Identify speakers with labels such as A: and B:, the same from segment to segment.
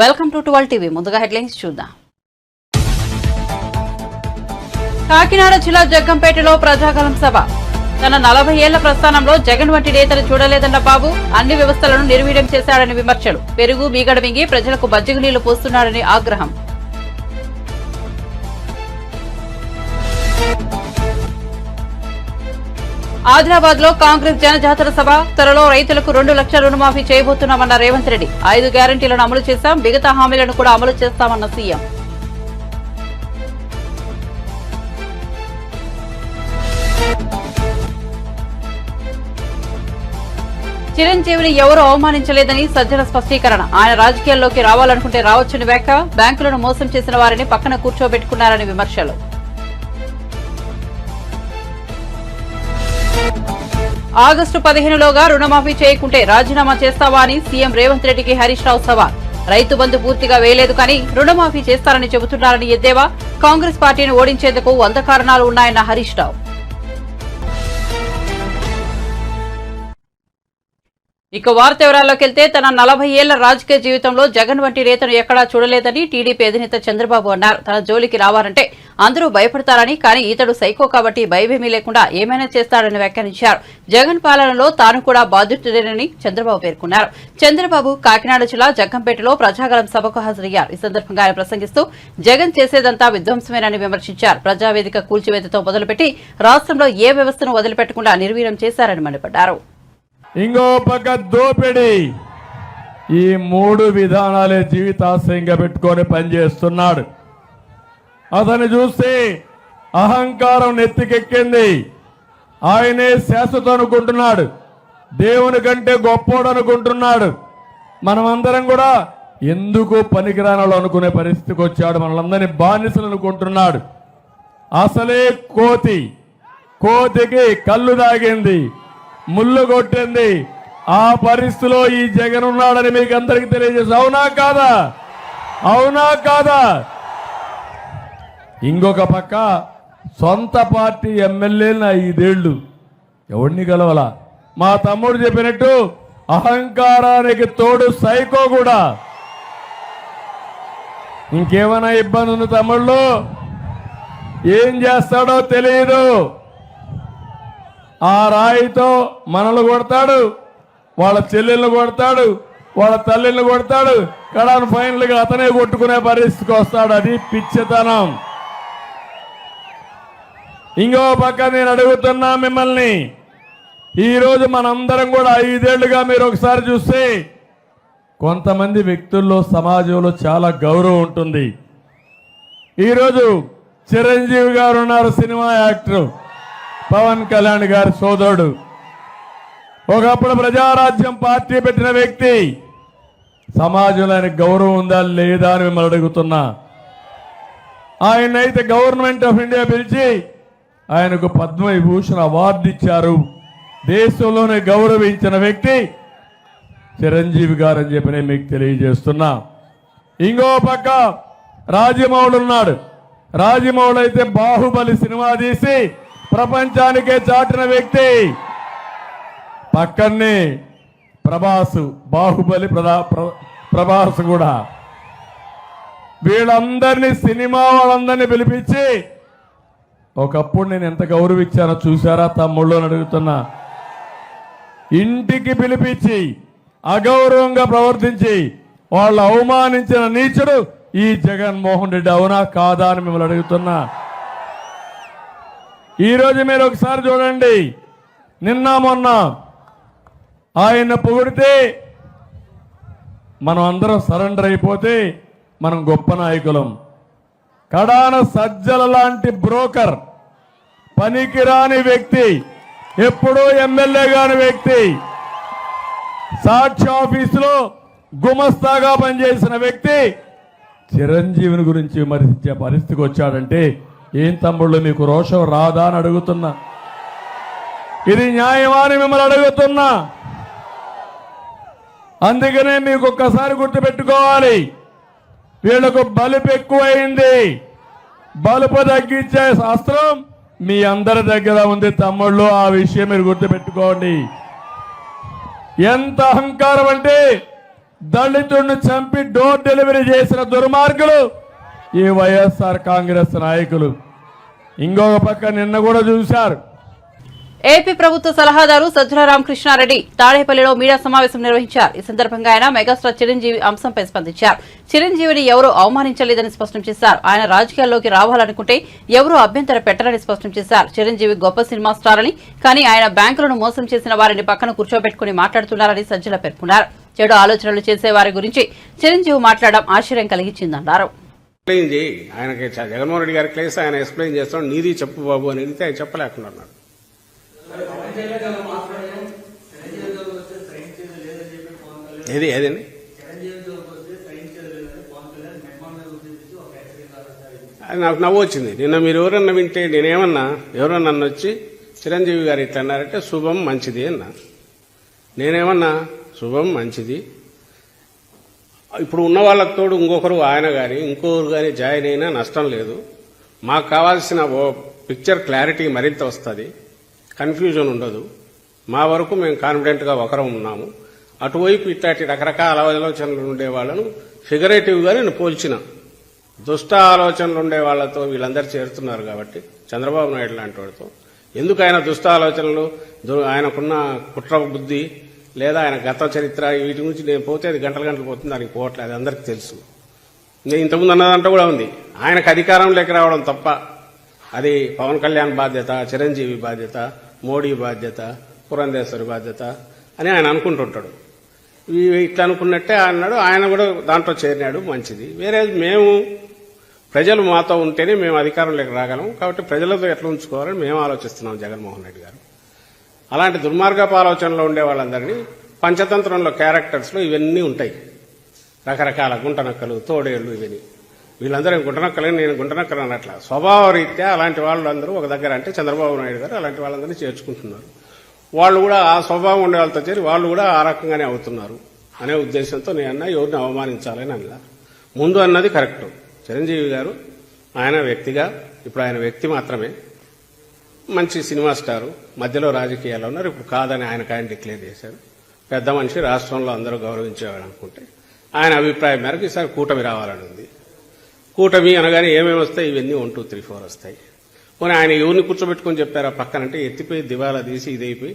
A: Welcome to 12 TV. ముందుగా headlines చూద్దాం. కాకినాడ జిల్లా జగ్గంపేటలో ప్రజాగలం సభ. తన 40 ఏళ్ల ప్రస్థానంలో జగన్ వంటి నేతలు చూడలేదన్న బాబు అన్ని వ్యవస్థలను నిర్వీర్యం చేశాడని విమర్శలు. పెరుగు మీగడ మింగి ప్రజలకు మజ్జిగ నీళ్లు పోస్తున్నాడని ఆగ్రహం. ఆదిలాబాద్ లో కాంగ్రెస్ జనజాతర సభ. త్వరలో రైతులకు 2 లక్షల రుణమాఫీ చేయబోతున్నామన్న రేవంత్ రెడ్డి. 5 గ్యారంటీలను అమలు చేశాం, మిగతా హామీలను కూడా అమలు చేస్తామన్న సీఎం. చిరంజీవిని ఎవరూ అవమానించలేదని సజ్జల స్పష్టీకరణ. ఆయన రాజకీయాల్లోకి రావాలనుకుంటే రావచ్చని వ్యాఖ్య. బ్యాంకులను మోసం చేసిన వారిని పక్కన కూర్చోబెట్టుకున్నారని విమర్శలు. ఆగస్టు 15లోగా రుణమాఫీ చేయకుంటే రాజీనామా చేస్తావా అని సీఎం రేవంత్ రెడ్డికి హరీష్ రావు సవాల్. రైతు బంధు పూర్తిగా వేయలేదు కానీ రుణమాఫీ చేస్తారని చెబుతున్నారని ఎద్దేవా. కాంగ్రెస్ పార్టీని ఓడించేందుకు 100 కారణాలు ఉన్నాయన్న హరీష్ రావు. ఇక వార్త వివరాల్లోకి వెళ్తే తన 40 ఏళ్ల రాజకీయ జీవితంలో జగన్ వంటి నేతను ఎక్కడా చూడలేదని టీడీపీ అధినేత చంద్రబాబు అన్నారు. తన జోలికి రావాలంటే అందరూ భయపడతారని, కానీ ఇతడు సైకో కాబట్టి భయమేమీ లేకుండా ఏమైనా చేస్తాడని వ్యాఖ్యానించారు. జగన్ పాలనలో తాను కూడా బాధ్యుడేనని చంద్రబాబు పేర్కొన్నారు. చంద్రబాబు కాకినాడ జిల్లా జగ్గంపేటలో ప్రజాగలం సభకు హాజరయ్యారు. ఈ సందర్భంగా ఆయన ప్రసంగిస్తూ జగన్ చేసేదంతా విధ్వంసమేనని విమర్శించారు. ప్రజావేదిక కూల్చివేతతో మొదలుపెట్టి రాష్ట్రంలో ఏ వ్యవస్థను వదిలిపెట్టకుండా నిర్వీర్యం చేశారని మండిపడ్డారు.
B: ఇంకో పక్క దోపిడీ. ఈ 3 విధానాలే జీవితాశయంగా పెట్టుకొని పనిచేస్తున్నాడు. అతన్ని చూస్తే అహంకారం నెత్తికెక్కింది. ఆయనే శాశ్వతం అనుకుంటున్నాడు, దేవుని కంటే గొప్పోడు అనుకుంటున్నాడు. మనమందరం కూడా ఎందుకు పనికిరానాలో అనుకునే పరిస్థితికి వచ్చాడు. మనలందరినీ బానిసలు అనుకుంటున్నాడు. అసలే కోతికి కళ్ళు తాగింది, ముళ్ళు కొట్టింది. ఆ పరిస్థితిలో ఈ జగన్ ఉన్నాడని మీకు అందరికీ తెలియజేసి అవునా కాదా? ఇంకొక పక్క సొంత పార్టీ ఎమ్మెల్యేలను 5 ఏళ్లు ఎవరిని గెలవాల. మా తమ్ముడు చెప్పినట్టు అహంకారానికి తోడు సైకో కూడా. ఇంకేమైనా ఇబ్బంది ఉంది తమ్ముళ్ళు? ఏం చేస్తాడో తెలియదు. ఆ రాయితో మనల్ని కొడతాడు, వాళ్ళ చెల్లెళ్ళు కొడతాడు, వాళ్ళ తల్లిని కొడతాడు. కడాను ఫైనల్గా అతనే కొట్టుకునే పరిస్థితికి వస్తాడు. అది పిచ్చితనం. ఇంకో పక్క నేను అడుగుతున్నా మిమ్మల్ని, ఈరోజు మనందరం కూడా 5 ఏళ్లుగా మీరు ఒకసారి చూస్తే కొంతమంది వ్యక్తుల్లో సమాజంలో చాలా గౌరవం ఉంటుంది. ఈరోజు చిరంజీవి గారు ఉన్నారు, సినిమా యాక్టర్, పవన్ కళ్యాణ్ గారి సోదరుడు. ఒకప్పుడు ప్రజారాజ్యం పార్టీ పెట్టిన వ్యక్తి. సమాజంలో ఆయనకు గౌరవం ఉందా లేదా అని మిమ్మల్ని అడుగుతున్నా. ఆయనైతే గవర్నమెంట్ ఆఫ్ ఇండియా పిలిచి ఆయనకు పద్మవిభూషణ్ అవార్డు ఇచ్చారు. దేశంలోనే గౌరవించిన వ్యక్తి చిరంజీవి గారు అని చెప్పి నేను మీకు తెలియజేస్తున్నా. ఇంకో పక్క రాజమౌళి ఉన్నాడు. రాజమౌళి అయితే బాహుబలి సినిమా తీసి ప్రపంచానికే చాటిన వ్యక్తి. పక్కనే ప్రభాస్, బాహుబలి ప్రభాస్ కూడా. వీళ్ళందరినీ, సినిమా వాళ్ళందరినీ పిలిపించి ఒకప్పుడు నేను ఎంత గౌరవించానో చూసారా తమ్ముళ్ళు అని అడుగుతున్నా. ఇంటికి పిలిపించి అగౌరవంగా ప్రవర్తించి వాళ్ళు అవమానించిన నీచుడు ఈ జగన్మోహన్ రెడ్డి. అవునా కాదా అని మిమ్మల్ని అడుగుతున్నా. ఈరోజు మీరు ఒకసారి చూడండి, నిన్న మొన్న ఆయన పొగిడితే మనం అందరం సరెండర్ అయిపోతే మనం గొప్ప నాయకులం. కడాన సజ్జల లాంటి బ్రోకర్, పనికిరాని వ్యక్తి, ఎప్పుడూ ఎమ్మెల్యే కాని వ్యక్తి, సాక్షి ఆఫీసులో గుమస్తాగా పనిచేసిన వ్యక్తి చిరంజీవిని గురించి విమర్శించే పరిస్థితికి వచ్చాడంటే ఏం తమ్ముళ్ళు మీకు రోషం రాదా అని అడుగుతున్నా. ఇది న్యాయమా అని మిమ్మల్ని అడుగుతున్నా. అందుకనే మీకు ఒక్కసారి గుర్తుపెట్టుకోవాలి, వీళ్లకు బలుపు ఎక్కువైంది. బలుపు తగ్గించే శాస్త్రం మీ అందరి దగ్గర ఉంది తమ్ముళ్ళు. ఆ విషయం మీరు గుర్తుపెట్టుకోండి. ఎంత అహంకారం అంటే దళితుడిని చంపి డోర్ డెలివరీ చేసిన దుర్మార్గులు ఈ వైఎస్ఆర్ కాంగ్రెస్ నాయకులు. ఇంకొక పక్క నిన్న కూడా చూశారు.
A: ఏపీ ప్రభుత్వ సలహాదారు సజ్జల రామకృష్ణారెడ్డి తాడేపల్లిలో మీడియా సమావేశం నిర్వహించారు. ఈ సందర్భంగా ఆయన మెగాస్టార్ చిరంజీవి అంశంపై స్పందించారు. చిరంజీవిని ఎవరూ అవమానించలేదని స్పష్టం చేశారు. ఆయన రాజకీయాల్లోకి రావాలనుకుంటే ఎవరూ అభ్యంతర పెట్టరని స్పష్టం చేశారు. చిరంజీవి గొప్ప సినిమా స్టార్ అని, కానీ ఆయన బ్యాంకులను మోసం చేసిన వారిని పక్కన కూర్చోబెట్టుకుని మాట్లాడుతున్నారని సజ్జల పేర్కొన్నారు. చెడు ఆలోచనలు చేసే వారి గురించి చిరంజీవి మాట్లాడడం ఆశ్చర్యం కలిగించిందన్నారు.
C: ఆయనకి జగన్మోహన్ రెడ్డి గారి కేసు ఆయన ఎక్స్ప్లెయిన్ చేస్తాడు. నీది చెప్పు బాబు అని అడిగితే ఆయన చెప్పలేకున్నాడు. ఏదండి అది నాకు నవ్వు వచ్చింది. నిన్న మీరు ఎవరన్నా వింటే నేనేమన్నా, ఎవరన్నా నన్ను వచ్చి చిరంజీవి గారు ఇట్లా అన్నారంటే శుభం మంచిది అన్నా. నేనేమన్నా శుభం మంచిది. ఇప్పుడు ఉన్న వాళ్ళకి తోడు ఇంకొకరు ఆయన కానీ ఇంకొకరు కానీ జాయిన్ అయినా నష్టం లేదు. మాకు కావాల్సిన పిక్చర్ క్లారిటీ మరింత వస్తుంది, కన్ఫ్యూజన్ ఉండదు. మా వరకు మేము కాన్ఫిడెంట్గా ఒకరం ఉన్నాము. అటువైపు ఇట్లాంటి రకరకాల ఆలోచనలు ఉండే వాళ్ళను ఫిగరేటివ్గా నేను పోల్చిన. దుష్ట ఆలోచనలు ఉండే వాళ్లతో వీళ్ళందరూ చేరుతున్నారు కాబట్టి చంద్రబాబు నాయుడు లాంటి వాడితో ఎందుకు ఆయన దుష్ట ఆలోచనలు, ఆయనకున్న కుట్ర బుద్ధి లేదా ఆయన గత చరిత్ర వీటి గురించి నేను పోతే అది గంటలు గంటలు పోతుంది, దానికి పోవట్లేదు, అది అందరికీ తెలుసు. నేను ఇంతకుముందు అన్నదంతా కూడా ఉంది. ఆయనకు అధికారంలోకి రావడం తప్ప అది పవన్ కళ్యాణ్ బాధ్యత, చిరంజీవి బాధ్యత, మోడీ బాధ్యత, పురంధేశ్వరి బాధ్యత అని ఆయన అనుకుంటుంటాడు. ఇట్లా అనుకున్నట్టే అన్నాడు. ఆయన కూడా దాంట్లో చేరినాడు, మంచిది. వేరే మేము ప్రజలు మాతో ఉంటేనే మేము అధికారంలోకి రాగలం కాబట్టి ప్రజలతో ఎట్లా ఉంచుకోవాలని మేము ఆలోచిస్తున్నాం జగన్మోహన్ రెడ్డి గారు. అలాంటి దుర్మార్గపు ఆలోచనలో ఉండే వాళ్ళందరినీ పంచతంత్రంలో క్యారెక్టర్స్లో ఇవన్నీ ఉంటాయి. రకరకాల గుంటనక్కలు, తోడేళ్లు, ఇవన్నీ. వీళ్ళందరూ గుంటనక్కలని నేను గుంటనక్కలు అన్నట్ల స్వభావ రీత్యా అలాంటి వాళ్ళందరూ ఒక దగ్గర అంటే చంద్రబాబు నాయుడు గారు అలాంటి వాళ్ళందరినీ చేర్చుకుంటున్నారు. వాళ్ళు కూడా ఆ స్వభావం ఉండే వాళ్ళతో చేరి వాళ్ళు కూడా ఆ రకంగానే అవుతున్నారు అనే ఉద్దేశంతో నేను ఎవరిని అవమానించాలని అన్నా. ముందు అన్నది కరెక్ట్. చిరంజీవి గారు ఆయన వ్యక్తిగా, ఇప్పుడు ఆయన వ్యక్తి మాత్రమే, మంచి సినిమా స్టారు, మధ్యలో రాజకీయాల్లో ఉన్నారు. ఇప్పుడు కాదని ఆయన డిక్లేర్ చేశారు. పెద్ద మనిషి, రాష్ట్రంలో అందరూ గౌరవించేవాడు అనుకుంటే ఆయన అభిప్రాయం మేరకు ఈసారి కూటమి రావాలని ఉంది. కూటమి అనగానే ఏమేమి వస్తాయి? ఇవన్నీ 1, 2, 3, 4 వస్తాయి. పోనీ ఆయన ఎవరిని కూర్చోబెట్టుకుని చెప్పారా పక్కనంటే ఎత్తిపోయి దివాలా తీసి ఇదైపోయి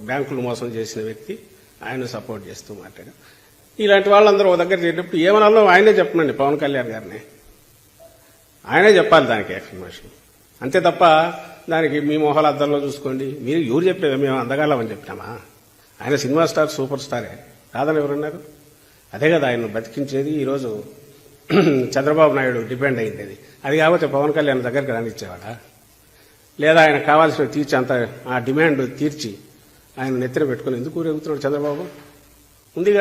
C: బ్యాంకులు మోసం చేసిన వ్యక్తి ఆయన సపోర్ట్ చేస్తూ మాట్లాడారు. ఇలాంటి వాళ్ళందరూ ఒక దగ్గర చేరినప్పుడు ఏమనాలో ఆయనే చెప్పనండి, పవన్ కళ్యాణ్ గారిని ఆయనే చెప్పాలి దానికి ఎక్స్ప్లెనేషన్. అంతే తప్ప దానికి మీ మొహాల అద్దంలో చూసుకోండి మీరు ఎవరు చెప్పలేదు, మేము అందగాళ్ళమని చెప్పినామా? ఆయన సినిమా స్టార్, సూపర్ స్టారే, కాదని ఎవరన్నారు? అదే కదా ఆయన బతికించేది. ఈరోజు చంద్రబాబు నాయుడు డిపెండ్ అయింది. అది కాకపోతే పవన్ కళ్యాణ్ దగ్గరికి రానిచ్చేవాడా? లేదా ఆయన కావాల్సిన తీర్చి అంత ఆ డిమాండ్ తీర్చి ఆయన నెత్తిన పెట్టుకుని ఎందుకు ఊరేగుతున్నాడు చంద్రబాబు? ఉంది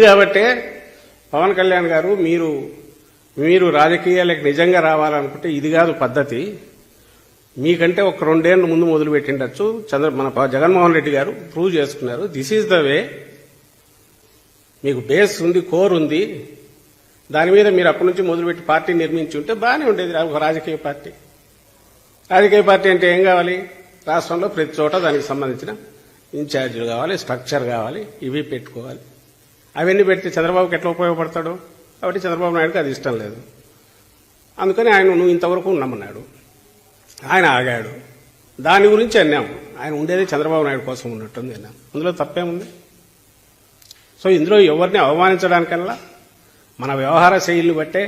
C: కాబట్టే పవన్ కళ్యాణ్ గారు మీరు రాజకీయాలకు నిజంగా రావాలనుకుంటే ఇది కాదు పద్ధతి. మీకంటే ఒక 2 ఏళ్ల ముందు మొదలు పెట్టిండొచ్చు. మన జగన్మోహన్ రెడ్డి గారు ప్రూవ్ చేసుకున్నారు. This is the way. మీకు బేస్ ఉంది, కోర్ ఉంది. దాని మీద మీరు అప్పటి నుంచి మొదలుపెట్టి పార్టీ నిర్మించి ఉంటే బాగానే ఉండేది. ఒక రాజకీయ పార్టీ అంటే ఏం కావాలి? రాష్ట్రంలో ప్రతి చోట దానికి సంబంధించిన ఇన్ఛార్జీలు కావాలి, స్ట్రక్చర్ కావాలి, ఇవి పెట్టుకోవాలి. అవన్నీ పెడితే చంద్రబాబుకి ఎట్లా ఉపయోగపడతాడు? కాబట్టి చంద్రబాబు నాయుడుకి అది ఇష్టం లేదు. అందుకని ఆయన నువ్వు ఇంతవరకు నమ్మన్నాడు. ఆయన ఆగాడు. దాని గురించి అన్నాము. ఆయన ఉండేది చంద్రబాబు నాయుడు కోసం ఉన్నట్టుంది అన్నాం. అందులో తప్పేముంది? సో ఇందులో ఎవరిని అవమానించడానికల్లా మన వ్యవహార శైలిని బట్టే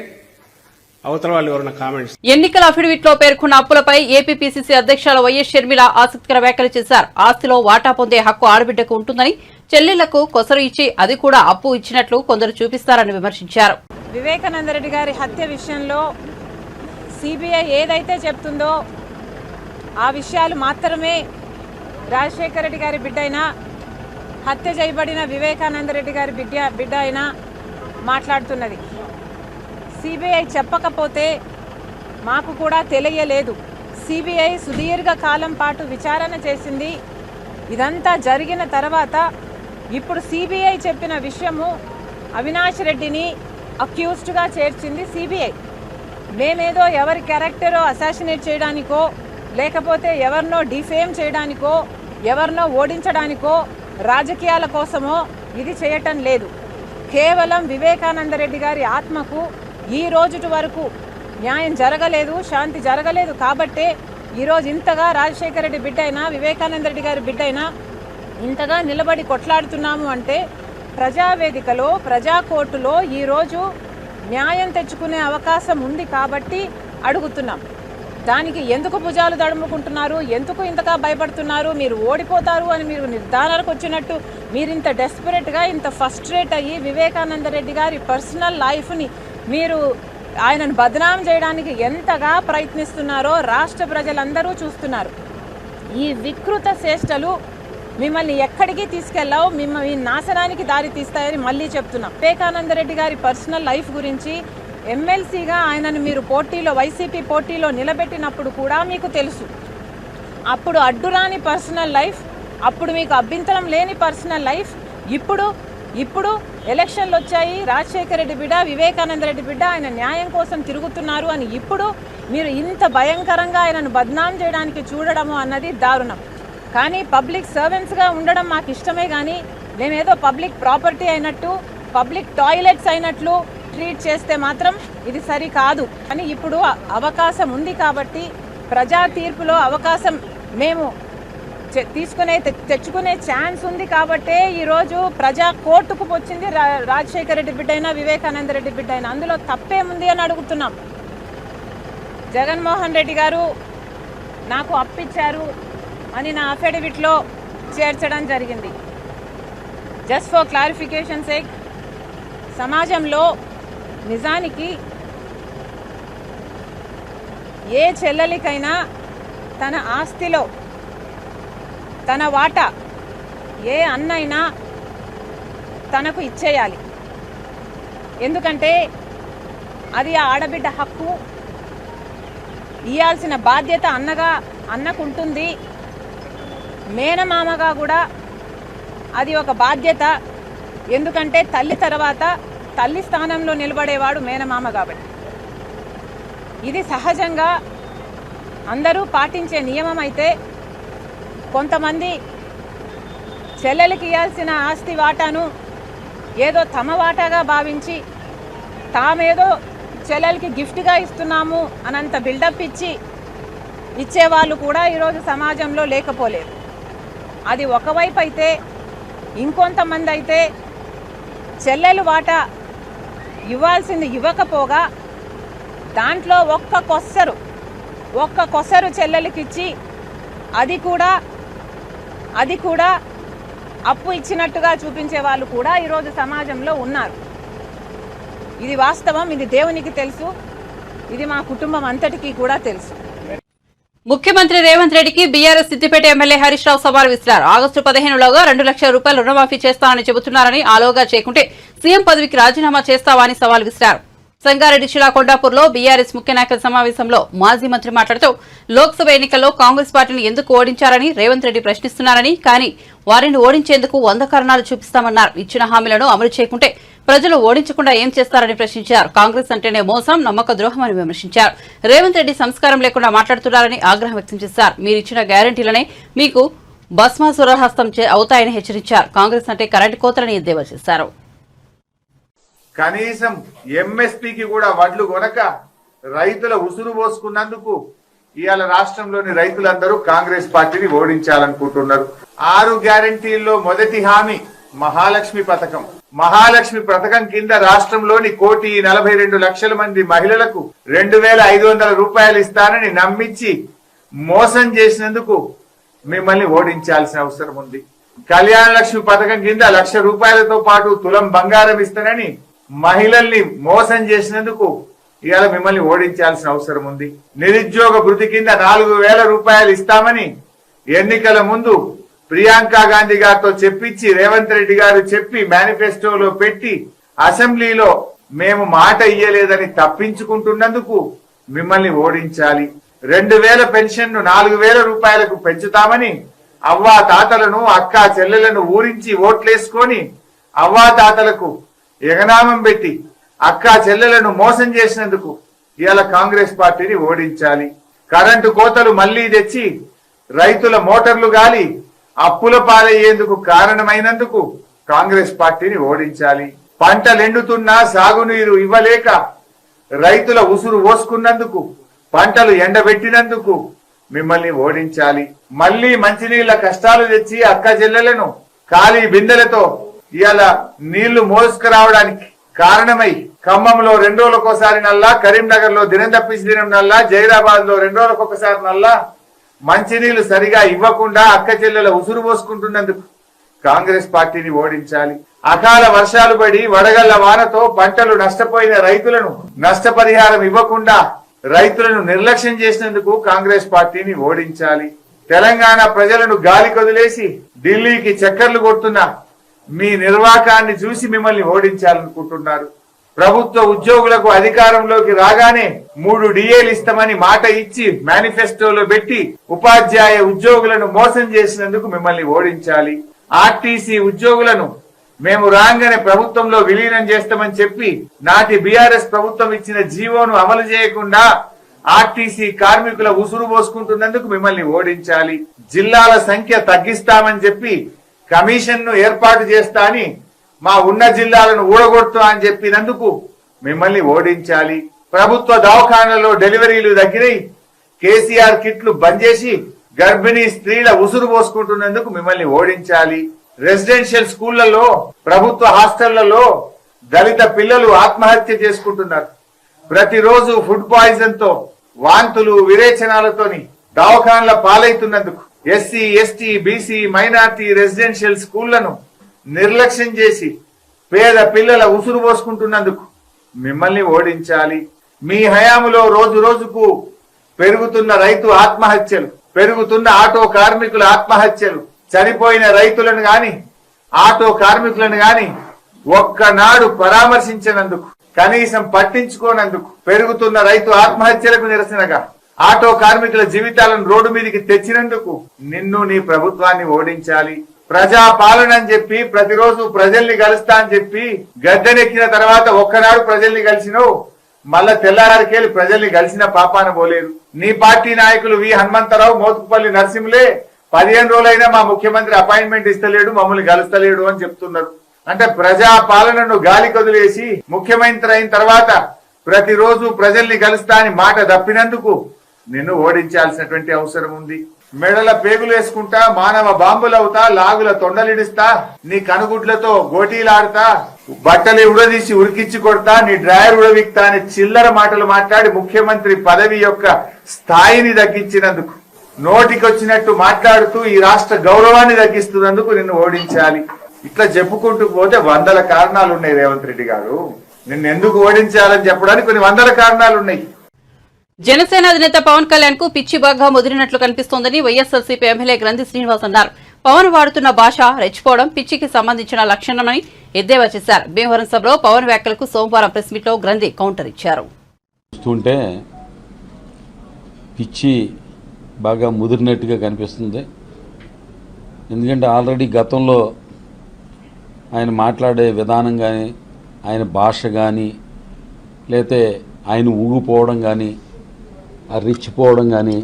C: అవతల వాళ్ళు ఎవరన్నా కామెంట్స్.
A: ఎన్నికల అఫిడవిట్ లో పేర్కొన్న అప్పులపై ఏపీపీసీసీ అధ్యక్షులు వైఎస్ షర్మిల ఆసక్తికర వ్యాఖ్యలు చేశారు. ఆస్తిలో వాటా పొందే హక్కు ఆడబిడ్డకు ఉంటుందని, చెల్లెళ్లకు కొసరు ఇచ్చి అది కూడా అప్పు ఇచ్చినట్లు కొందరు చూపిస్తారని విమర్శించారు.
D: వివేకానందరెడ్డి గారి హత్య విషయంలో సిబిఐ ఏదైతే చెప్తుందో ఆ విషయాలు మాత్రమే రాజశేఖర రెడ్డి గారి బిడ్డ అయినా, హత్య చేయబడిన వివేకానందరెడ్డి గారి బిడ్డ అయినా మాట్లాడుతున్నది. సిబిఐ చెప్పకపోతే మాకు కూడా తెలియలేదు. సిబిఐ సుదీర్ఘ కాలం పాటు విచారణ చేసింది. ఇదంతా జరిగిన తర్వాత ఇప్పుడు సిబిఐ చెప్పిన విషయము అవినాష్ రెడ్డిని అక్యూజ్డ్గా చేర్చింది సిబిఐ. మేమేదో ఎవరి క్యారెక్టరో అసాసినేట్ చేయడానికో, లేకపోతే ఎవరినో డిఫేమ్ చేయడానికో, ఎవరినో ఓడించడానికో, రాజకీయాల కోసమో ఇది చేయటం లేదు. కేవలం వివేకానంద రెడ్డి గారి ఆత్మకు ఈ రోజుటి వరకు న్యాయం జరగలేదు, శాంతి జరగలేదు కాబట్టే ఈరోజు ఇంతగా రాజశేఖర రెడ్డి బిడ్డ అయినా వివేకానంద రెడ్డి గారి బిడ్డ అయినా ఇంతగా నిలబడి కొట్లాడుతున్నాము అంటే ప్రజావేదికలో ప్రజా కోర్టులో ఈరోజు న్యాయం తెచ్చుకునే అవకాశం ఉంది కాబట్టి అడుగుతున్నాం. దానికి ఎందుకు భుజాలు దడుముకుంటున్నారు, ఎందుకు ఇంతగా భయపడుతున్నారు? మీరు ఓడిపోతారు అని మీరు నిర్ధారణకు వచ్చినట్టు మీరు ఇంత డెస్పరేట్గా ఇంత ఫస్ట్రేట్ అయ్యి వివేకానంద రెడ్డి గారి పర్సనల్ లైఫ్ని మీరు ఆయనను బదనాం చేయడానికి ఎంతగా ప్రయత్నిస్తున్నారో రాష్ట్ర ప్రజలందరూ చూస్తున్నారు. ఈ వికృత చేష్టలు మిమ్మల్ని ఎక్కడికి తీసుకెళ్ళావు, మిమ్మల్ని నాశనానికి దారి తీస్తాయని మళ్ళీ చెప్తున్నాం. వివేకానంద రెడ్డి గారి పర్సనల్ లైఫ్ గురించి ఎమ్మెల్సీగా ఆయనను మీరు పోటీలో వైసీపీ పోటీలో నిలబెట్టినప్పుడు కూడా మీకు తెలుసు. అప్పుడు అడ్డురాని పర్సనల్ లైఫ్, అప్పుడు మీకు అభ్యంతరం లేని పర్సనల్ లైఫ్, ఇప్పుడు ఎలక్షన్లు వచ్చాయి, రాజశేఖర రెడ్డి బిడ్డ వివేకానంద రెడ్డి బిడ్డ ఆయన న్యాయం కోసం తిరుగుతున్నారు అని ఇప్పుడు మీరు ఇంత భయంకరంగా ఆయనను బద్నాం చేయడానికి చూడడము అన్నది దారుణం. కానీ పబ్లిక్ సర్వెంట్స్గా ఉండడం మాకు ఇష్టమే, కానీ మేమేదో పబ్లిక్ ప్రాపర్టీ అయినట్టు పబ్లిక్ టాయిలెట్స్ అయినట్లు ట్రీట్ చేస్తే మాత్రం ఇది సరి కాదు. అని ఇప్పుడు అవకాశం ఉంది కాబట్టి ప్రజా తీర్పులో అవకాశం మేము తెచ్చుకునే ఛాన్స్ ఉంది కాబట్టే ఈరోజు ప్రజా కోర్టుకు వచ్చింది రాజశేఖర రెడ్డి బిడ్డ అయినా వివేకానంద రెడ్డి బిడ్డ అయినా. అందులో తప్పేముంది అని అడుగుతున్నాం. జగన్మోహన్ రెడ్డి గారు నాకు అప్పిచ్చారు అని నా అఫిడవిట్లో చేర్చడం జరిగింది. జస్ట్ ఫర్ క్లారిఫికేషన్ సేక్, సమాజంలో నిజానికి ఏ చెల్లెలికైనా తన ఆస్తిలో తన వాటా ఏ అన్నైనా తనకు ఇచ్చేయాలి. ఎందుకంటే అది ఆ ఆడబిడ్డ హక్కు. ఇయ్యాల్సిన బాధ్యత అన్నకుంటుంది. మేనమామగా కూడా అది ఒక బాధ్యత. ఎందుకంటే తల్లి తర్వాత తల్లి స్థానంలో నిలబడేవాడు మేనమామ కాబట్టి. ఇది సహజంగా అందరూ పాటించే నియమం అయితే కొంతమంది చెల్లెలకి ఇవ్వాల్సిన ఆస్తి వాటాను ఏదో తమ వాటాగా భావించి తామేదో చెల్లెలకి గిఫ్ట్గా ఇస్తున్నాము అనంత బిల్డప్ ఇచ్చేవాళ్ళు కూడా ఈరోజు సమాజంలో లేకపోలేదు. అది ఒకవైపు అయితే, ఇంకొంతమంది అయితే చెల్లెలు వాటా ఇవ్వాల్సింది ఇవ్వకపోగా దాంట్లో ఒక్క కొసరు చెల్లెలకిచ్చి అది కూడా అప్పు ఇచ్చినట్టుగా చూపించే వాళ్ళు కూడా ఈరోజు సమాజంలో ఉన్నారు. ఇది వాస్తవం. ఇది దేవునికి తెలుసు. ఇది మా కుటుంబం అంతటికీ కూడా తెలుసు.
A: ముఖ్యమంత్రి రేవంత్ రెడ్డికి బీఆర్ఎస్ సిద్దిపేట ఎమ్మెల్యే హరీష్ రావు సవాల్ విసిరారు. ఆగస్టు 15లోగా 2 లక్షల రూపాయలు రుణమాఫీ చేస్తానని చెబుతున్నారని, ఆలోగా చేయకుంటే సీఎం పదవికి రాజీనామా చేస్తావా అని సవాల్ విసిరారు. సంగారెడ్డి జిల్లా కొండాపూర్లో బీఆర్ఎస్ ముఖ్య నాయకుల సమావేశంలో మాజీ మంత్రి మాట్లాడుతూ లోక్సభ ఎన్నికల్లో కాంగ్రెస్ పార్టీని ఎందుకు ఓడించారని రేవంత్ రెడ్డి ప్రశ్నిస్తున్నారని, కానీ వారిని ఓడించేందుకు 100 కారణాలు చూపిస్తామన్నారు. ఇచ్చిన హామీలను అమలు చేయకుంటే ప్రజలు ఓడించకుండా ఏం చేస్తారని ప్రశ్నించారు. కాంగ్రెస్ అంటేనే మోసం, నమ్మక ద్రోహం అని విమర్శించారు. రేవంత్ రెడ్డి సంస్కారం లేకుండా మాట్లాడుతున్నారని ఆగ్రహం వ్యక్తం చేశారు. మీరిచ్చిన గ్యారంటీలనే మీకు భస్మాసురహస్తం అవుతాయని హెచ్చరించారు. కాంగ్రెస్ అంటే కరెంటు కోతలని ఎద్దేవా చేశారు.
E: కనీసం ఎంఎస్పీకి కూడా వడ్లు కొనక రైతుల ఉసురు పోసుకున్నందుకు ఇవాళ రాష్ట్రంలోని రైతులందరూ కాంగ్రెస్ పార్టీని ఓడించాలనుకుంటున్నారు. 6 గ్యారంటీల్లో మొదటి హామీ మహాలక్ష్మి పథకం. మహాలక్ష్మి పథకం కింద రాష్ట్రంలోని 1,42,00,000 మంది మహిళలకు 2,500 రూపాయలు ఇస్తానని నమ్మించి మోసం చేసినందుకు మిమ్మల్ని ఓడించాల్సిన అవసరం ఉంది. కళ్యాణ లక్ష్మి పథకం కింద 1,00,000 రూపాయలతో పాటు తులం బంగారం ఇస్తానని మహిళల్ని మోసం చేసినందుకు ఇవాళ మిమ్మల్ని ఓడించాల్సిన అవసరం ఉంది. నిరుద్యోగ భృతి కింద 4,000 రూపాయలు ఇస్తామని ఎన్నికల ముందు ప్రియాంక గాంధీ గారితో చెప్పించి రేవంత్ రెడ్డి గారు చెప్పి మేనిఫెస్టోలో పెట్టి అసెంబ్లీలో మేము మాట ఇయ్యలేదని తప్పించుకుంటున్నందుకు మిమ్మల్ని ఓడించాలి. 2,000 పెన్షన్ ను 4,000 రూపాయలకు పెంచుతామని అవ్వా తాతలను అక్కా చెల్లెలను ఊరించి ఓట్లేసుకొని అవ్వా తాతలకు ఎగనామం పెట్టి అక్కా చెల్లెలను మోసం చేసినందుకు ఇవాళ కాంగ్రెస్ పార్టీని ఓడించాలి. కరెంటు కోతలు మళ్లీ తెచ్చి రైతుల మోటార్లు గాలి అప్పుల పాలయ్యేందుకు కారణమైనందుకు కాంగ్రెస్ పార్టీని ఓడించాలి. పంటలు ఎండుతున్నా సాగునీరు ఇవ్వలేక రైతుల ఉసురు పోసుకున్నందుకు, పంటలు ఎండబెట్టినందుకు మిమ్మల్ని ఓడించాలి. మళ్లీ మంచినీళ్ల కష్టాలు తెచ్చి అక్క చెల్లెలను ఖాళీ బిందెలతో ఇవాళ నీళ్లు మోసుకురావడానికి కారణమై ఖమ్మంలో 2 రోజులకోసారి నల్లా, కరీంనగర్ లో దినం తప్పించి దినం నల్లా, జైరాబాద్ లో 2 రోజులకొకసారి నల్లా మంచినీళ్లు సరిగా ఇవ్వకుండా అక్క చెల్లెల ఉసురు పోసుకుంటున్నందుకు కాంగ్రెస్ పార్టీని ఓడించాలి. అకాల వర్షాలు పడి వడగళ్ల వానతో పంటలు నష్టపోయిన రైతులను నష్టపరిహారం ఇవ్వకుండా రైతులను నిర్లక్ష్యం చేసినందుకు కాంగ్రెస్ పార్టీని ఓడించాలి. తెలంగాణ ప్రజలను గాలి కొదిలేసి ఢిల్లీకి చక్కర్లు కొడుతున్న మీ నిర్వాకాన్ని చూసి మిమ్మల్ని ఓడించాలనుకుంటున్నారు. ప్రభుత్వ ఉద్యోగులకు అధికారంలోకి రాగానే 3 డిఏలు ఇస్తామని మాట ఇచ్చి మేనిఫెస్టోలో పెట్టి ఉపాధ్యాయ ఉద్యోగులను మోసం చేసినందుకు మిమ్మల్ని ఓడించాలి. ఆర్టీసీ ఉద్యోగులను మేము రాగానే ప్రభుత్వంలో విలీనం చేస్తామని చెప్పి నాటి బీఆర్ఎస్ ప్రభుత్వం ఇచ్చిన జీవోను అమలు చేయకుండా ఆర్టీసీ కార్మికుల ఉసురు పోసుకుంటున్నందుకు మిమ్మల్ని ఓడించాలి. జిల్లాల సంఖ్య తగ్గిస్తామని చెప్పి కమిషన్ ను ఏర్పాటు చేస్తా అని మా ఉన్న జిల్లాలను ఊడగొడుతా అని చెప్పినందుకు మిమ్మల్ని ఓడించాలి. ప్రభుత్వ దవాఖానాల్లో డెలివరీలు తగ్గినాయి, కేసీఆర్ కిట్లు బంద్ చేసి గర్భిణీ స్త్రీల ఉసురు పోసుకుంటున్నందుకు మిమ్మల్ని ఓడించాలి. రెసిడెన్షియల్ స్కూళ్లలో, ప్రభుత్వ హాస్టళ్లలో దళిత పిల్లలు ఆత్మహత్య చేసుకుంటున్నారు. ప్రతిరోజు ఫుడ్ పాయిజన్ తో, వాంతులు విరేచనాలతోని దవాఖానాల పాలైతున్నందుకు SC, ST, BC, minority residential స్కూళ్లను నిర్లక్ష్యం చేసి పేద పిల్లల ఉసురు పోసుకుంటున్నందుకు మిమ్మల్ని ఓడించాలి. మీ హయాములో రోజు రోజుకు పెరుగుతున్న రైతు ఆత్మహత్యలు, పెరుగుతున్న ఆటో కార్మికుల ఆత్మహత్యలు, చనిపోయిన రైతులను గాని ఆటో కార్మికులను గాని ఒక్కనాడు పరామర్శించినందుకు, కనీసం పట్టించుకోనందుకు, పెరుగుతున్న రైతు ఆత్మహత్యలకు నిరసనగా ఆటో కార్మికుల జీవితాలను రోడ్డు మీదకి తెచ్చినందుకు నిన్ను, నీ ప్రభుత్వాన్ని ఓడించాలి. ప్రజా పాలన అని చెప్పి ప్రతిరోజు ప్రజల్ని కలుస్తా అని చెప్పి గద్దెనెక్కిన తర్వాత ఒక్కనాడు ప్రజల్ని కలిసినవు, మళ్ళా తెల్లారికెళ్ళి ప్రజల్ని కలిసిన పాపాన పోలేదు. నీ పార్టీ నాయకులు వి హనుమంతరావు, మోతుకుపల్లి నరసింహులే 15 రోజులైనా మా ముఖ్యమంత్రి అపాయింట్మెంట్ ఇస్తలేడు, మమ్మల్ని కలుస్తలేడు అని చెప్తున్నారు. అంటే ప్రజా పాలనను గాలి కొదిలేసి ముఖ్యమంత్రి అయిన తర్వాత ప్రతిరోజు ప్రజల్ని కలుస్తా అని మాట తప్పినందుకు నిన్ను ఓడించాల్సినటువంటి అవసరం ఉంది. మెడల పేగులు వేసుకుంటా, మానవ బాంబులవుతా, లాగుల తొండలిడిస్తా, నీ కనుగుడ్లతో గోటీలాడుతా, బట్టలు ఉడదీసి ఉరికిచ్చి కొడతా, నీ డ్రాయర్ ఉడవిక్తా అని చిల్లర మాటలు మాట్లాడి ముఖ్యమంత్రి పదవి యొక్క స్థాయిని తగ్గించినందుకు, నోటికొచ్చినట్టు మాట్లాడుతూ ఈ రాష్ట్ర గౌరవాన్ని తగ్గిస్తున్నందుకు నిన్ను ఓడించాలి. ఇట్లా చెప్పుకుంటూ పోతే 100 కారణాలు ఉన్నాయి రేవంత్ రెడ్డి గారు. నిన్ను ఎందుకు ఓడించాలని చెప్పడానికి కొన్ని 100 కారణాలు ఉన్నాయి.
A: జనసేన అధినేత పవన్ కళ్యాణ్ కు పిచ్చి బాగా ముదిరినట్లు కనిపిస్తోందని వైఎస్ఆర్సీపీ ఎమ్మెల్యే గ్రంథి శ్రీనివాస్ అన్నారు. పవన్ వాడుతున్న భాష రెచ్చిపోవడం పిచ్చికి సంబంధించిన లక్షణమని ఎద్దేవా చేశారు. భీమవరం సభలో పవన్ వ్యాఖ్యలకు సోమవారం ప్రెస్ మీట్ లో గ్రంథి కౌంటర్ ఇచ్చారు.
F: చూస్తుంటే పిచ్చి బాగా ముదిరినట్టుగా కనిపిస్తుంది. ఎందుకంటే ఆల్రెడీ గతంలో ఆయన మాట్లాడే విధానం కానీ, ఆయన భాష కానీ, లేతే ఆయన ఊగిపోవడం కానీ, ఆ రెచ్చిపోవడం కానీ,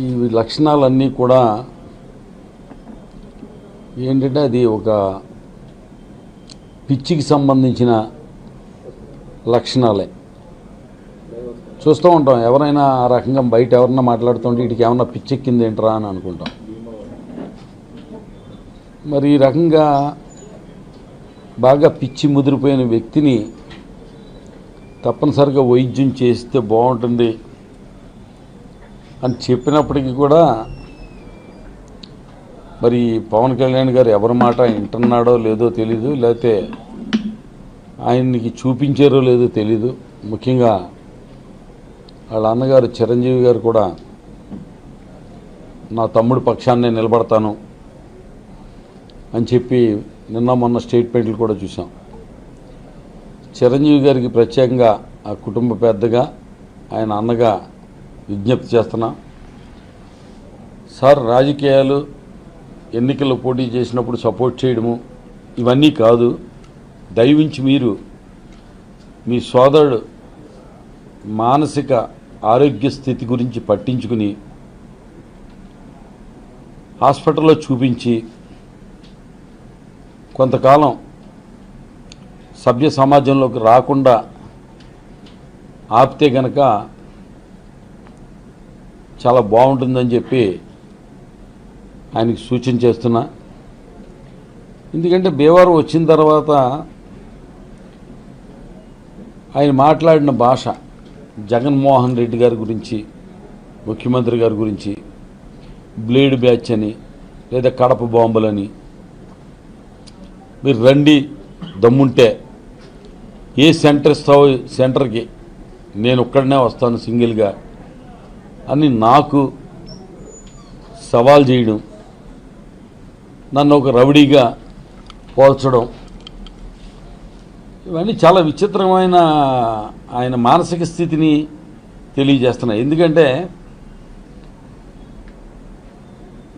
F: ఈ లక్షణాలన్నీ కూడా ఏంటంటే అది ఒక పిచ్చికి సంబంధించిన లక్షణాలే. చూస్తూ ఉంటాం, ఎవరైనా ఆ రకంగా బయట ఎవరన్నా మాట్లాడుతుంటే వీటికి ఏమన్నా పిచ్చెక్కింది ఏంట్రా అని అనుకుంటాం. మరి ఈ రకంగా బాగా పిచ్చి ముదిరిపోయిన వ్యక్తిని తప్పనిసరిగా వైద్యం చేస్తే బాగుంటుంది అని చెప్పినప్పటికీ కూడా మరి పవన్ కళ్యాణ్ గారు ఎవరి మాట వింటున్నాడో లేదో తెలీదు, లేకపోతే ఆయనకి చూపించారో లేదో తెలీదు. ముఖ్యంగా వాళ్ళ అన్నగారు చిరంజీవి గారు కూడా నా తమ్ముడి పక్షాన్నే నిలబడతాను అని చెప్పి నిన్న మొన్న స్టేట్మెంట్లు కూడా చూసాం. చిరంజీవి గారికి ప్రత్యేకంగా ఆ కుటుంబ పెద్దగా, ఆయన అన్నగా విజ్ఞప్తి చేస్తున్నా. సార్, రాజకీయాలు ఎన్నికల్లో పోటీ చేసినప్పుడు సపోర్ట్ చేయడము ఇవన్నీ కాదు. దయవించి మీరు మీ సోదరుడు మానసిక ఆరోగ్య స్థితి గురించి పట్టించుకుని హాస్పిటల్లో చూపించి కొంతకాలం సభ్య సమాజంలోకి రాకుండా ఆపితే గనక చాలా బాగుంటుందని చెప్పి ఆయనకి సూచన చేస్తున్నా. ఎందుకంటే భీమవరం వచ్చిన తర్వాత ఆయన మాట్లాడిన భాష జగన్మోహన్ రెడ్డి గారి గురించి, ముఖ్యమంత్రి గారి గురించి బ్లేడ్ బ్యాచ్ అని లేదా కడప బాంబులని, మీరు రండి దమ్ముంటే ఏ సెంటర్ ఇస్తావో సెంటర్కి నేను ఒక్కడనే వస్తాను సింగిల్గా అని నాకు సవాల్ చేయడం, నన్ను ఒక రౌడీగా పోల్చడం, ఇవన్నీ చాలా విచిత్రమైన ఆయన మానసిక స్థితిని తెలియజేస్తున్నాయి. ఎందుకంటే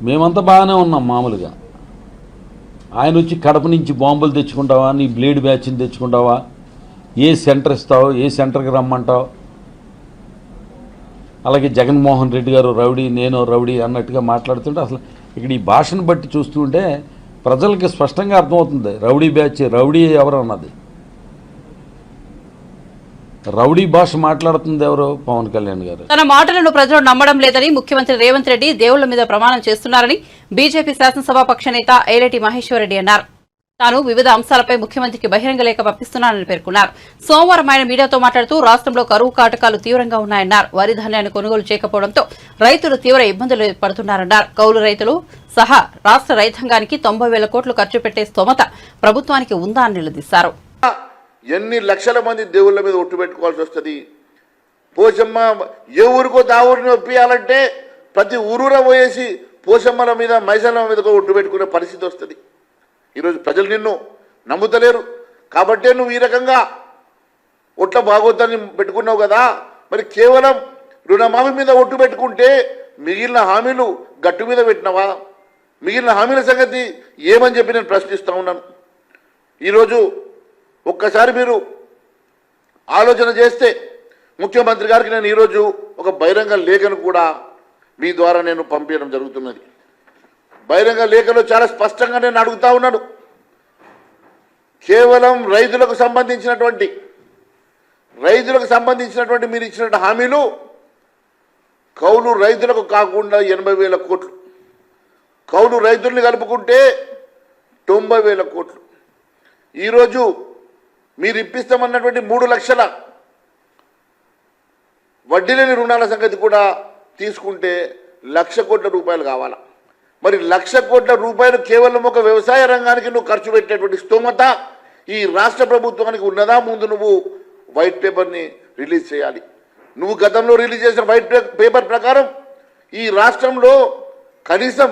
F: మేమంతా బాగానే ఉన్నాం మామూలుగా, ఆయన వచ్చి కడప నుంచి బాంబులు తెచ్చుకుంటావా, నీ బ్లేడ్ బ్యాచ్ని తెచ్చుకుంటావా, ఏ సెంటర్ ఇస్తావో, ఏ సెంటర్కి రమ్మంటావు, అలాగే జగన్మోహన్ రెడ్డి గారు రౌడీ నేను రౌడీ అన్నట్టుగా మాట్లాడుతుంటే అసలు ఇక్కడ ఈ భాషను బట్టి చూస్తుంటే ప్రజలకి స్పష్టంగా అర్థమవుతుంది రౌడీ బ్యాచ్, రౌడీ ఎవరు అన్నది. రౌడీ భాష మాట్లాడుతుంది ఎవరు? పవన్ కళ్యాణ్ గారు.
A: తన మాటలను ప్రజలు నమ్మడం లేదని ముఖ్యమంత్రి రేవంత్ రెడ్డి దేవుళ్ల మీద ప్రమాణం చేస్తున్నారని బీజేపీ శాసనసభాపక్ష నేత ఏలేటి మహేశ్వర్ రెడ్డి అన్నారు. తాను వివిధ అంశాలపై ముఖ్యమంత్రికి బహిరంగ లేఖ పంపిస్తున్నానని పేర్కొన్నారు. సోమవారం ఆయన మీడియాతో మాట్లాడుతూ రాష్ట్రంలో కరువు కాటకాలు తీవ్రంగా ఉన్నాయన్నారు. వరి ధాన్యాన్ని కొనుగోలు చేయకపోవడంతో రైతులు తీవ్ర ఇబ్బందులు పడుతున్నారన్నారు. కౌలు రైతులు సహా రాష్ట్ర రైతాంగానికి 90,000 కోట్లు ఖర్చు పెట్టే స్తోమత ప్రభుత్వానికి ఉందా అని నిలదీశారు.
G: ఎన్ని లక్షల మంది దేవుళ్ళ మీద ఒట్టు పెట్టుకోవాల్సి వస్తుంది. పోషమ్మ ఏ ఊరికో దావురిని ఒప్పియాలంటే ప్రతి ఊరూర పోయేసి పోషమ్మల మీద మైసమ్మ మీద ఒట్టు పెట్టుకునే పరిస్థితి వస్తుంది. ఈరోజు ప్రజలు నిన్ను నమ్ముతలేరు కాబట్టే నువ్వు ఈ రకంగా ఒట్ల బాగోద్దని పెట్టుకున్నావు కదా. మరి కేవలం రుణమాఫీ మీద ఒట్టు పెట్టుకుంటే మిగిలిన హామీలు గట్టు మీద పెట్టినవా? మిగిలిన హామీల సంగతి ఏమని చెప్పి నేను ప్రశ్నిస్తూ ఉన్నాను. ఈరోజు ఒక్కసారి మీరు ఆలోచన చేస్తే ముఖ్యమంత్రి గారికి నేను ఈరోజు ఒక బహిరంగ లేఖను కూడా మీ ద్వారా నేను పంపించడం జరుగుతున్నది. బహిరంగ లేఖలో చాలా స్పష్టంగా నేను అడుగుతా ఉన్నాను. కేవలం రైతులకు సంబంధించినటువంటి మీరు ఇచ్చినటువంటి హామీలు కౌలు రైతులకు కాకుండా 80,000 కోట్లు, కౌలు రైతుల్ని కలుపుకుంటే 90,000 కోట్లు. ఈరోజు మీరు ఇప్పిస్తామన్నటువంటి 3 లక్షల వడ్డీ లేని రుణాల సంగతి కూడా తీసుకుంటే 1,00,000 కోట్ల రూపాయలు కావాలా? మరి 1,00,000 కోట్ల రూపాయలు కేవలం ఒక వ్యవసాయ రంగానికి నువ్వు ఖర్చు పెట్టేటువంటి స్తోమత ఈ రాష్ట్ర ప్రభుత్వానికి ఉన్నదా? ముందు నువ్వు వైట్ పేపర్ని రిలీజ్ చేయాలి. నువ్వు గతంలో రిలీజ్ చేసిన వైట్ పేపర్ ప్రకారం ఈ రాష్ట్రంలో కనీసం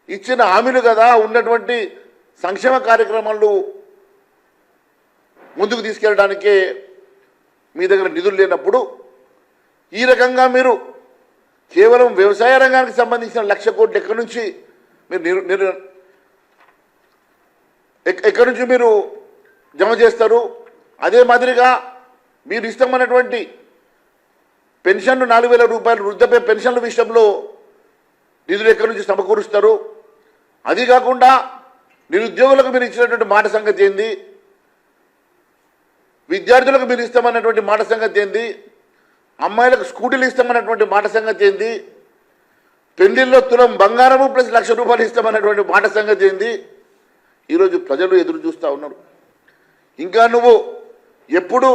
G: ఇచ్చిన హామీలు కదా ఉన్నటువంటి సంక్షేమ కార్యక్రమాలు ముందుకు తీసుకెళ్ళడానికే మీ దగ్గర నిధులు లేనప్పుడు ఈ రకంగా మీరు కేవలం వ్యవసాయ రంగానికి సంబంధించిన 1,00,000 కోట్లు ఎక్కడి నుంచి మీరు జమ చేస్తారు? అదే మాదిరిగా మీరు ఇష్టమైనటువంటి పెన్షన్లు 4,000 రూపాయలు వృద్ధాప్య పెన్షన్ల విషయంలో నిధులు ఎక్కడి నుంచి సమకూరుస్తారు? అది కాకుండా నిరుద్యోగులకు మీరు ఇచ్చినటువంటి మాట సంగతి ఏంది? విద్యార్థులకు మీరు ఇస్తామన్నటువంటి మాట సంగతి ఏంది? అమ్మాయిలకు స్కూటీలు ఇస్తామన్నటువంటి మాట సంగతి ఏంది? పెళ్లిల్లో తులం బంగారము ప్లస్ 1,00,000 రూపాయలు ఇస్తామన్నటువంటి మాట సంగతి ఏంది? ఈరోజు ప్రజలు ఎదురు చూస్తూ ఉన్నారు. ఇంకా నువ్వు ఎప్పుడు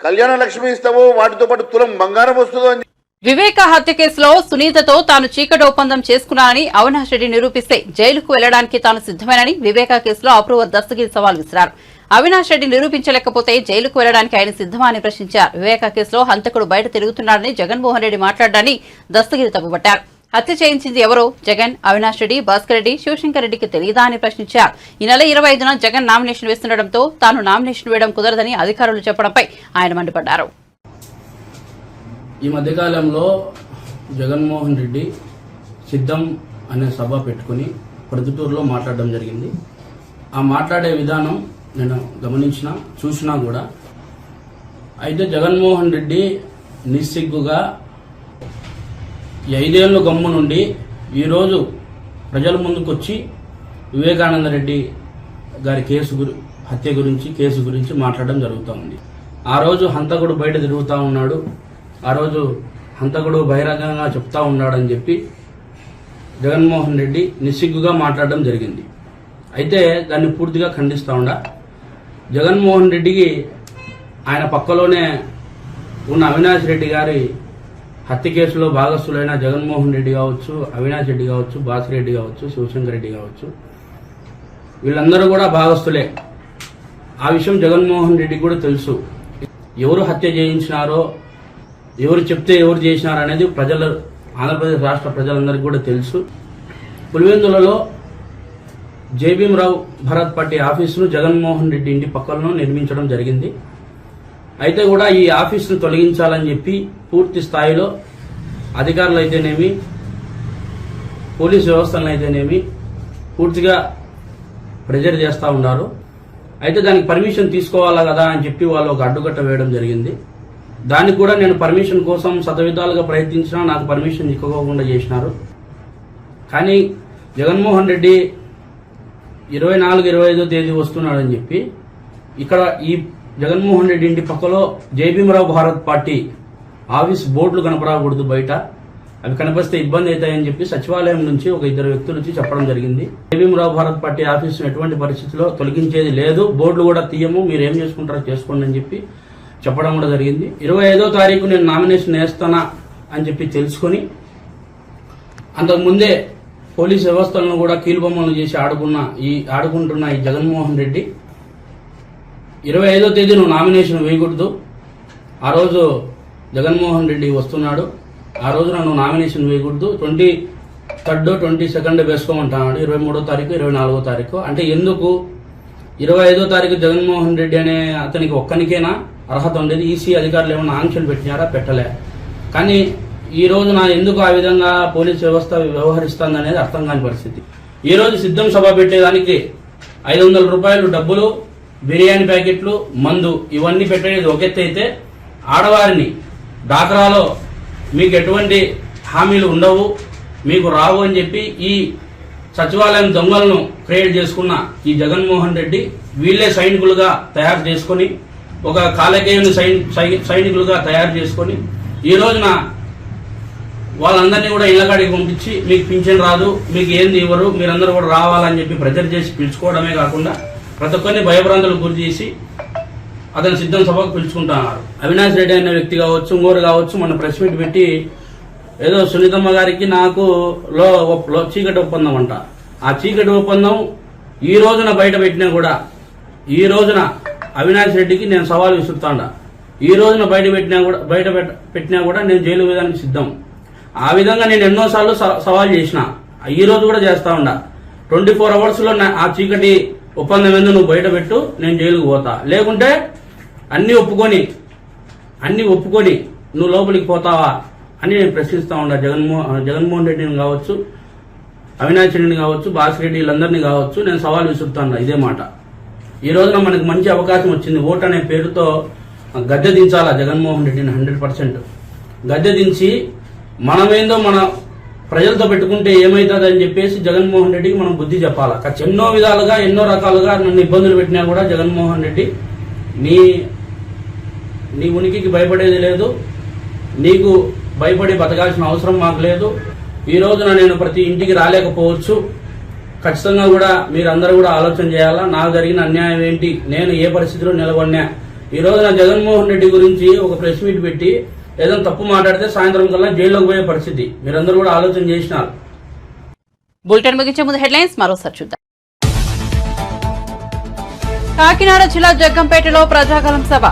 G: కళ్యాణ లక్ష్మి ఇస్తావో వాటితో పాటు తులం బంగారం వస్తుందో అని.
A: వివేక హత్య కేసులో సునీతతో తాను చీకటి ఒప్పందం చేసుకున్నానని అవినాష్ రెడ్డి నిరూపిస్తే జైలుకు వెళ్లడానికి తాను సిద్దమేనని వివేక కేసులో అప్రూవర్ దస్తగిరి సవాల్ విసిరారు. అవినాష్ రెడ్డి నిరూపించలేకపోతే జైలుకు వెళ్లడానికి ఆయన సిద్దమా అని ప్రశ్నించారు. వివేక కేసులో హంతకుడు బయట తిరుగుతున్నాడని జగన్మోహన్ రెడ్డి మాట్లాడారని దస్తగిరి తప్పుపట్టారు. హత్య చేయించింది ఎవరో జగన్, అవినాష్ రెడ్డి, భాస్కర్ రెడ్డి, శివశంకర్ రెడ్డికి తెలియదా అని ప్రశ్నించారు. ఈ నెల 25న జగన్ నామినేషన్ వేస్తుండటంతో తాను నామినేషన్ వేయడం కుదరదని అధికారులు చెప్పడంపై ఆయన మండిపడ్డారు.
H: ఈ మధ్యకాలంలో జగన్మోహన్ రెడ్డి సిద్ధం అనే సభ పెట్టుకుని ప్రొద్దుటూరులో మాట్లాడడం జరిగింది. ఆ మాట్లాడే విధానం నేను చూసినా కూడా అయితే జగన్మోహన్ రెడ్డి నిస్సిగ్గుగా 5 ఏళ్ళు గమ్ము నుండి ఈరోజు ప్రజల ముందుకొచ్చి వివేకానంద రెడ్డి గారి కేసు హత్య గురించి కేసు గురించి మాట్లాడడం జరుగుతూ ఉంది. ఆ రోజు హంతకుడు బయట తిరుగుతూ ఉన్నాడు, ఆ రోజు హంతకుడు బహిరంగంగా చెప్తా ఉన్నాడని చెప్పి జగన్మోహన్ రెడ్డి నిస్సిగ్గుగా మాట్లాడడం జరిగింది. అయితే దాన్ని పూర్తిగా ఖండిస్తూ ఉండా. జగన్మోహన్ రెడ్డికి ఆయన పక్కలోనే ఉన్న అవినాష్ రెడ్డి గారి హత్య కేసులో భాగస్థులైన జగన్మోహన్ రెడ్డి కావచ్చు, అవినాష్ రెడ్డి కావచ్చు, బాసిరెడ్డి కావచ్చు, శివశంకర్ రెడ్డి కావచ్చు, వీళ్ళందరూ కూడా భాగస్థులే. ఆ విషయం జగన్మోహన్ రెడ్డికి కూడా తెలుసు. ఎవరు హత్య చేయించినారో, ఎవరు చెప్తే ఎవరు చేసినారో అనేది ఆంధ్రప్రదేశ్ రాష్ట్ర ప్రజలందరికీ కూడా తెలుసు. పులివెందులలో జేబీఎంరావు భరత్ పార్టీ ఆఫీసును జగన్మోహన్ రెడ్డి ఇంటి పక్కలను నిర్మించడం జరిగింది. అయితే కూడా ఈ ఆఫీసును తొలగించాలని చెప్పి పూర్తి స్థాయిలో అధికారులు అయితేనేమి, పోలీసు వ్యవస్థలను అయితేనేమి పూర్తిగా ప్రెజర్ చేస్తూ ఉన్నారు. అయితే దానికి పర్మిషన్ తీసుకోవాలా కదా అని చెప్పి వాళ్ళు ఒక అడ్డుకట్ట వేయడం జరిగింది. దానికి కూడా నేను పర్మిషన్ కోసం శతవిధాలుగా ప్రయత్నించినా నాకు పర్మిషన్ ఇవ్వకుండా చేసినారు. కానీ జగన్మోహన్ రెడ్డి 24-25 తేదీ వస్తున్నాడని చెప్పి ఇక్కడ ఈ జగన్మోహన్ రెడ్డి ఇంటి పక్కలో జేబీఎంరావు భారత్ పార్టీ ఆఫీస్ బోర్డులు కనపడకూడదు, బయట అవి కనిపిస్తే ఇబ్బంది అవుతాయని చెప్పి సచివాలయం నుంచి ఒక 2 వ్యక్తుల నుంచి చెప్పడం జరిగింది. జేబీఎంరావు భారత్ పార్టీ ఆఫీసును ఎటువంటి పరిస్థితిలో తొలగించేది లేదు, బోర్డులు కూడా తీయము, మీరు ఏం చేసుకుంటారో చేసుకోండి అని చెప్పి చెప్పడం కూడా జరిగింది. 25వ తారీఖు నేను నామినేషన్ వేస్తానా అని చెప్పి తెలుసుకొని అంతకుముందే పోలీస్ వ్యవస్థలను కూడా కీలుబొమ్మలు చేసి ఆడుకుంటున్న ఈ జగన్మోహన్ రెడ్డి 25వ తేదీ నువ్వు నామినేషన్ వేయకూడదు, ఆ రోజు జగన్మోహన్ రెడ్డి వస్తున్నాడు, ఆ రోజు నువ్వు నామినేషన్ వేయకూడదు, 23rd 22nd వేసుకోమంటున్నాడు, 23వ తారీఖు 24వ తారీఖు. అంటే ఎందుకు 25వ తారీఖు జగన్మోహన్ రెడ్డి అనే అతనికి ఒక్కనికేనా అర్హత ఉండేది? ఈసీ అధికారులు ఏమైనా ఆంక్షలు పెట్టినారా? పెట్టలే. కానీ ఈ రోజున ఎందుకు ఆ విధంగా పోలీస్ వ్యవస్థ వ్యవహరిస్తుంది అనేది అర్థం కాని పరిస్థితి. ఈ రోజు సిద్ధం సభ పెట్టేదానికి 500 రూపాయలు డబ్బులు, బిర్యానీ ప్యాకెట్లు, మందు ఇవన్నీ పెట్టేది ఒక ఎత్తు అయితే, ఆడవారిని డాక్రాలో మీకు ఎటువంటి హామీలు ఉండవు, మీకు రావు అని చెప్పి ఈ సచివాలయం దొంగలను క్రియేట్ చేసుకున్న ఈ జగన్మోహన్ రెడ్డి వీళ్ళే సైనికులుగా తయారు చేసుకుని, ఒక కాలకేయుని సైనికులుగా తయారు చేసుకుని ఈ రోజున వాళ్ళందరినీ కూడా ఇళ్లకాడికి పంపించి మీకు పింఛన్ రాదు, మీకు ఏంది ఇవ్వరు, మీరందరూ కూడా రావాలని చెప్పి ప్రెజర్ చేసి పిలుచుకోవడమే కాకుండా ప్రతి ఒక్కరిని భయభ్రాంతులకు గురి చేసి అతను సిద్ధం సభకు పిలుచుకుంటున్నారు. అవినాష్ రెడ్డి అనే వ్యక్తి కావచ్చు, ఇంకోరు కావచ్చు, మన ప్రెస్ మీట్ పెట్టి ఏదో సునీతమ్మ గారికి నాకు చీకటి ఒప్పందం అంట. ఆ చీకటి ఒప్పందం ఈ రోజున బయట పెట్టినా కూడా, ఈ రోజున అవినాష్ రెడ్డికి నేను సవాల్ విసురుతాండా, ఈ రోజున బయట పెట్టినా కూడా నేను జైలు వేయడానికి సిద్ధం. ఆ విధంగా నేను ఎన్నోసార్లు సవాల్ చేసిన, ఈ రోజు కూడా చేస్తా ఉండా. 24 hours లో ఆ చీకటి ఒప్పందం ఎందుకు నువ్వు బయట పెట్టు, నేను జైలుకు పోతా, లేకుంటే అన్ని ఒప్పుకొని నువ్వు లోపలికి పోతావా అని నేను ప్రశ్నిస్తా ఉండా. జగన్మోహన్ రెడ్డిని కావచ్చు, అవినాష్ రెడ్డిని కావచ్చు, బాసిరెడ్డి వీళ్ళందరినీ కావచ్చు నేను సవాల్ విసురుతాను. ఇదే మాట. ఈ రోజున మనకు మంచి అవకాశం వచ్చింది. ఓటు అనే పేరుతో గద్దె దించాలా జగన్మోహన్ రెడ్డిని 100%. గద్దె దించి మనమేందో మన ప్రజలతో పెట్టుకుంటే ఏమవుతుంది అని చెప్పేసి జగన్మోహన్ రెడ్డికి మనం బుద్ధి చెప్పాలా. ఎన్నో విధాలుగా ఎన్నో రకాలుగా నన్ను ఇబ్బందులు పెట్టినా కూడా జగన్మోహన్ రెడ్డి నీ ఉనికికి భయపడేది లేదు, నీకు భయపడి బతకాల్సిన అవసరం మాకు లేదు. ఈ రోజున నేను ప్రతి ఇంటికి రాలేకపోవచ్చు, ఖచ్చితంగా కూడా మీరందరూ కూడా ఆలోచన చేయాలా, నాకు జరిగిన అన్యాయం ఏంటి, నేను ఏ పరిస్థితిలో నిలబడినా. ఈ రోజున జగన్మోహన్ రెడ్డి గురించి ఒక ప్రెస్ మీట్ పెట్టి ఏదైనా తప్పు మాట్లాడితే సాయంత్రం కల్లా జైల్లోకి పోయే పరిస్థితి. మీరందరూ కూడా ఆలోచన చేసినారు.
A: బులెటిన్ ముగించే ముందు హెడ్లైన్స్ మరోసారి చూద్దాం. కాకినాడ జిల్లా జగ్గంపేటలో ప్రజాగలం సభ.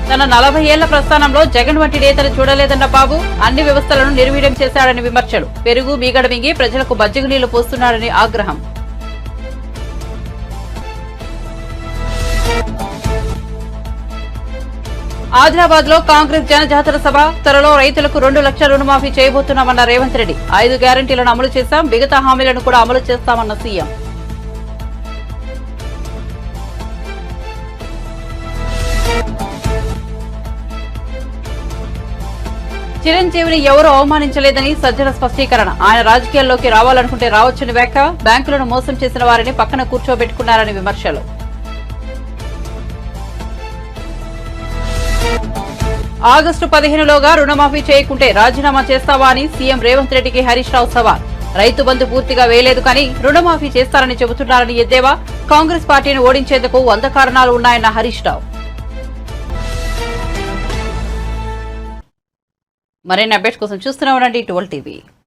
A: తన 40 ఏళ్ల ప్రస్థానంలో జగన్ వంటి నేతలు చూడలేదన్న బాబు, అన్ని వ్యవస్థలను నిర్వీర్యం చేశాడని విమర్శలు. పెరుగు మీగడ మింగి ప్రజలకు మజ్జిగ నీళ్లు పోస్తున్నాడని ఆగ్రహం. ఆదిలాబాద్ లో కాంగ్రెస్ జనజాతర సభ. త్వరలో రైతులకు 2 లక్షల రుణమాఫీ చేయబోతున్నామన్న రేవంత్ రెడ్డి. 5 గ్యారంటీలను అమలు చేశాం, మిగతా హామీలను కూడా అమలు చేస్తామన్న సీఎం. చిరంజీవిని ఎవరూ అవమానించలేదని సజ్జల స్పష్టీకరణ. ఆయన రాజకీయాల్లోకి రావాలనుకుంటే రావచ్చని వ్యాఖ్య. బ్యాంకులను మోసం చేసిన వారిని పక్కన కూర్చోబెట్టుకున్నారని విమర్శలు. ఆగస్టు 15లోగా రుణమాఫీ చేయకుంటే రాజీనామా చేస్తావా అని సీఎం రేవంత్ రెడ్డికి హరీష్ రావు సవాల్. రైతు బంధు పూర్తిగా వేయలేదు కానీ రుణమాఫీ చేస్తారని చెబుతున్నారని ఎద్దేవా. కాంగ్రెస్ పార్టీని ఓడించేందుకు 100 కారణాలు ఉన్నాయన్న హరీష్ రావు. మరిన్ని అప్డేట్స్ కోసం చూస్తూనే ఉండండి 12 టీవీ.